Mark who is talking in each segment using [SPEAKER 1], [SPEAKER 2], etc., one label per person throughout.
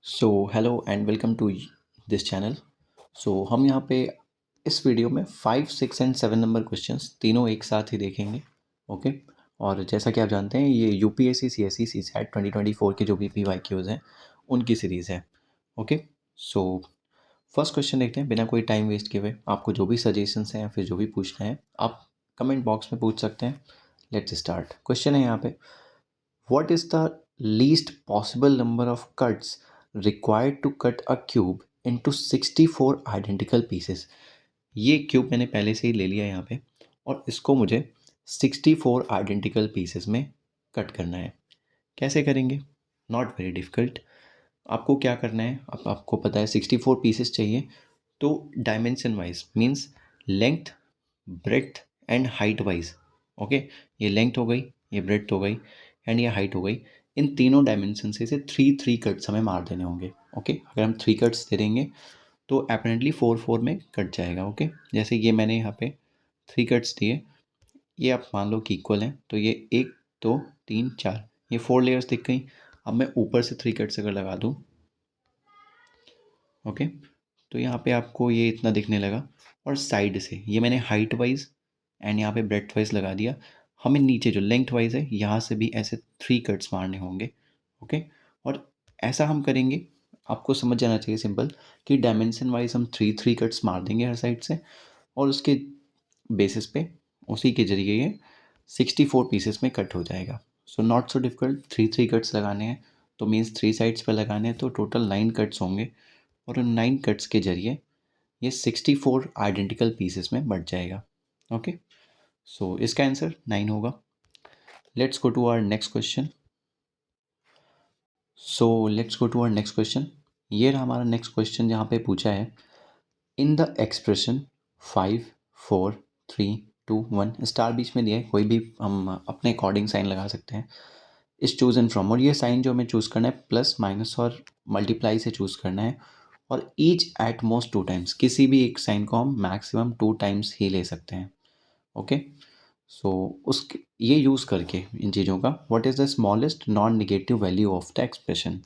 [SPEAKER 1] So hello and welcome to this channel. हम यहाँ पे इस वीडियो में 5, 6 एंड 7 नंबर क्वेश्चंस तीनों एक साथ ही देखेंगे। ओके। और जैसा कि आप जानते हैं ये यूपीएससी सीएससी सीसैट 2024 के जो भी पीवाईक्यूज हैं उनकी सीरीज़ है। ओके। सो फर्स्ट क्वेश्चन देखते हैं बिना कोई टाइम वेस्ट किए हुए। आपको जो भी सजेशंस हैं या फिर जो भी पूछना है आप कमेंट बॉक्स में पूछ सकते हैं। Let's start. क्वेश्चन है यहाँ पे, what is the least possible number of cuts required to cut a cube into 64 identical pieces? ये क्यूब मैंने पहले से ही ले लिया यहाँ पे और इसको मुझे 64 आइडेंटिकल पीसेस में कट करना है। कैसे करेंगे? Not very difficult. आपको क्या करना है, अब आपको पता है 64 पीसेस चाहिए, तो dimension wise means length, breadth and height wise. Okay, ये लेंथ हो गई, ये ब्रेड्थ हो गई एंड ये हाइट हो गई। इन तीनों डायमेंशन से 3 कट्स हमें मार देने होंगे। ओके, अगर हम 3 कट्स दे देंगे तो अपेरेंटली 4 में कट जाएगा। ओके, जैसे ये मैंने यहाँ पे 3 कट्स दिए, ये आप मान लो कि इक्वल हैं, तो ये 1 2 3 4, ये 4 लेयर्स दिख गई। अब मैं ऊपर से 3 कट्स अगर लगा दूँ, ओके, तो यहाँ पे आपको ये इतना दिखने लगा। और साइड से ये मैंने हाइट वाइज एंड यहाँ पे ब्रेड्थ वाइज लगा दिया। हमें नीचे जो लेंथ वाइज है यहाँ से भी ऐसे 3 कट्स मारने होंगे। ओके, और ऐसा हम करेंगे, आपको समझ जाना चाहिए सिंपल, कि डायमेंशन वाइज हम 3 कट्स मार देंगे हर साइड से और उसके बेसिस पे उसी के जरिए ये 64 पीसेस में कट हो जाएगा। So not so difficult, 3 cuts लगाने हैं तो मीन्स 3 साइड्स पर लगाने हैं, तो टोटल 9 कट्स होंगे और उन 9 कट्स के जरिए ये 64 आइडेंटिकल पीसेस में बट जाएगा। ओके, सो इसका आंसर 9 होगा। Let's go to our next question. ये रहा हमारा नेक्स्ट क्वेश्चन जहाँ पे पूछा है, इन द एक्सप्रेशन 5 4 3 2 1, स्टार बीच में दिया है, कोई भी हम अपने अकॉर्डिंग साइन लगा सकते हैं, इस चूज एंड फ्रॉम। और ये साइन जो हमें चूज़ करना है प्लस माइनस और मल्टीप्लाई से चूज़ करना है, और ईच एट मोस्ट 2 टाइम्स, किसी भी एक साइन को हम मैक्सिमम 2 टाइम्स ही ले सकते हैं। ओके, सो उस ये यूज़ करके इन चीज़ों का, what is the smallest non negative value of the expression.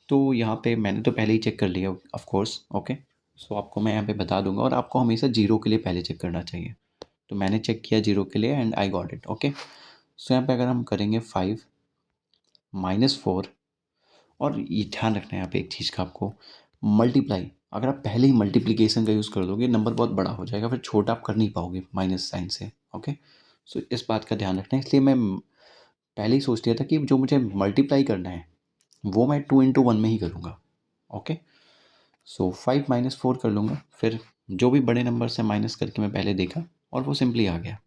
[SPEAKER 1] तो यहाँ पे मैंने तो पहले ही चेक कर लिया ऑफ कोर्स। ओके, सो आपको मैं यहाँ पे बता दूंगा और आपको हमेशा जीरो के लिए पहले चेक करना चाहिए। तो मैंने चेक किया जीरो के लिए and I got it. Okay, so यहाँ पे अगर हम करेंगे 5 - 4, और ये ध्यान रखना है यहाँ पे एक चीज़ का आपको, मल्टीप्लाई अगर आप पहले ही मल्टीप्लिकेशन का यूज़ कर दोगे नंबर बहुत बड़ा हो जाएगा, फिर छोटा आप कर नहीं पाओगे माइनस साइन से। ओके, सो इस बात का ध्यान रखना है, इसलिए मैं पहले ही सोच लिया था कि जो मुझे मल्टीप्लाई करना है वो मैं 2 × 1 में ही करूँगा। ओके, सो 5 - 4 कर लूँगा, फिर जो भी बड़े नंबर से माइनस करके मैं पहले देखा और वो सिंपली आ गया,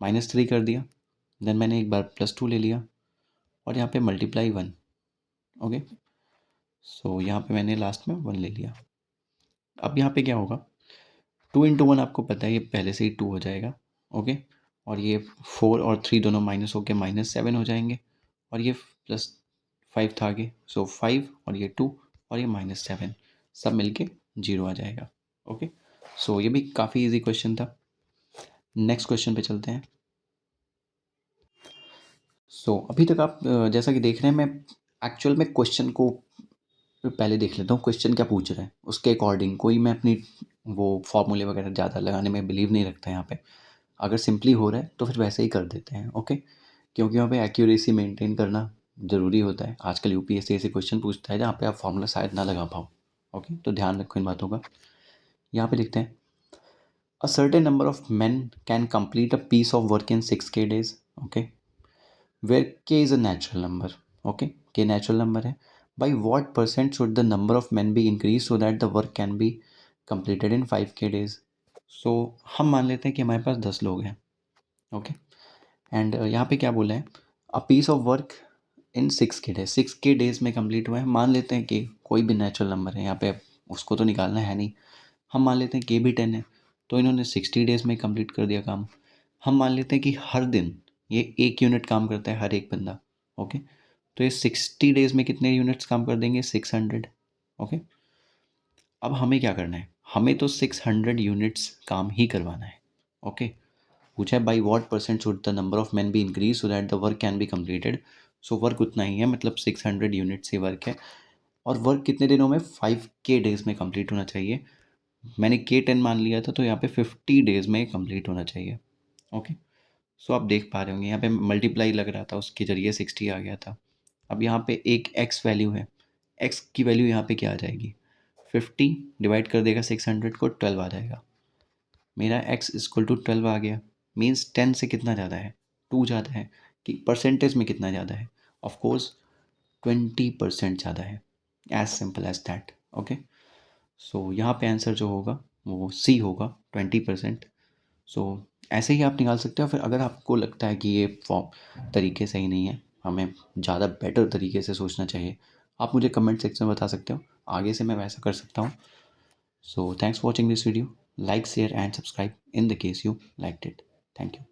[SPEAKER 1] -3 कर दिया। देन मैंने एक बार +2 ले लिया और यहाँ पे मल्टीप्लाई 1। ओके, सो यहाँ पे मैंने लास्ट में 1 ले लिया। अब यहाँ पे क्या होगा, 2 × 1 आपको पता है ये पहले से ही 2 हो जाएगा। ओके, और ये 4 और 3 दोनों माइनस होकर -7 हो जाएंगे, और ये +5 था आगे, सो 5 और ये 2 और ये -7 सब मिलके 0 आ जाएगा। ओके, सो ये भी काफ़ी इजी क्वेश्चन था। नेक्स्ट क्वेश्चन पे चलते हैं। अभी तक आप जैसा कि देख रहे हैं, मैं एक्चुअल में क्वेश्चन को पहले देख लेता हूँ, क्वेश्चन क्या पूछ रहा है उसके अकॉर्डिंग। कोई मैं अपनी वो फॉर्मूले वगैरह ज़्यादा लगाने में बिलीव नहीं रखता यहाँ पे। अगर सिंपली हो रहा है तो फिर वैसे ही कर देते हैं। ओके, क्योंकि वहाँ पे एक्यूरेसी मेंटेन करना ज़रूरी होता है। आजकल यूपीएससी ऐसे क्वेश्चन पूछता है जहाँ पे आप फॉर्मूला शायद ना लगा पाओ। ओके, तो ध्यान रखो इन बातों का। यहाँ पे लिखते हैं, a certain number of man can complete a piece of work in 6K days। Okay, where k is a natural number। okay, k natural number है। by what % should the number of men be increased so that the work can be completed in 5K days। so हम मान लेते हैं कि हमारे पास 10 लोग हैं। Okay, and यहाँ पे क्या बोला है, a piece of work in 6K days, 6K days में कंप्लीट हुआ है। मान लेते हैं कि कोई भी नेचुरल नंबर है यहाँ पे, उसको तो निकालना है नहीं। हम मान लेते हैं के भी 10 है, तो इन्होंने 60 डेज़ में कंप्लीट कर दिया काम। हम मान लेते हैं कि हर दिन ये 1 यूनिट काम करता है हर एक बंदा। ओके, तो ये 60 डेज़ में कितने यूनिट्स काम कर देंगे, 600। ओके, अब हमें क्या करना है, हमें तो 600 यूनिट्स काम ही करवाना है। ओके, पूछा है by what % should the number of man be increase so that the work can be completed. So work उतना ही है, मतलब 600 यूनिट्स ही वर्क है। और वर्क कितने दिनों में, 5K डेज़ में कंप्लीट होना चाहिए। मैंने K10 मान लिया था, तो यहाँ पे 50 डेज़ में कंप्लीट होना चाहिए। ओके, सो आप देख पा रहे होंगे यहाँ पे मल्टीप्लाई लग रहा था, उसके जरिए 60 आ गया था। अब यहाँ पे एक x वैल्यू है, x की वैल्यू यहाँ पे क्या आ जाएगी, 50 डिवाइड कर देगा 600 को, 12 आ जाएगा। मेरा x इक्वल टू 12 आ गया, मीन्स 10 से कितना ज़्यादा है, 2 ज़्यादा है। कि परसेंटेज में कितना ज़्यादा है, ऑफ कोर्स 20% ज़्यादा है, as simple as that. Okay, so यहाँ पे आंसर जो होगा वो सी होगा, 20%। सो ऐसे ही आप निकाल सकते हो। फिर अगर आपको लगता है कि ये फॉर्म तरीके सही नहीं है, हमें ज़्यादा बेटर तरीके से सोचना चाहिए, आप मुझे कमेंट सेक्शन में बता सकते हो, आगे से मैं वैसा कर सकता हूँ। So thanks for watching this video, like, share and subscribe in the case you liked it. Thank you.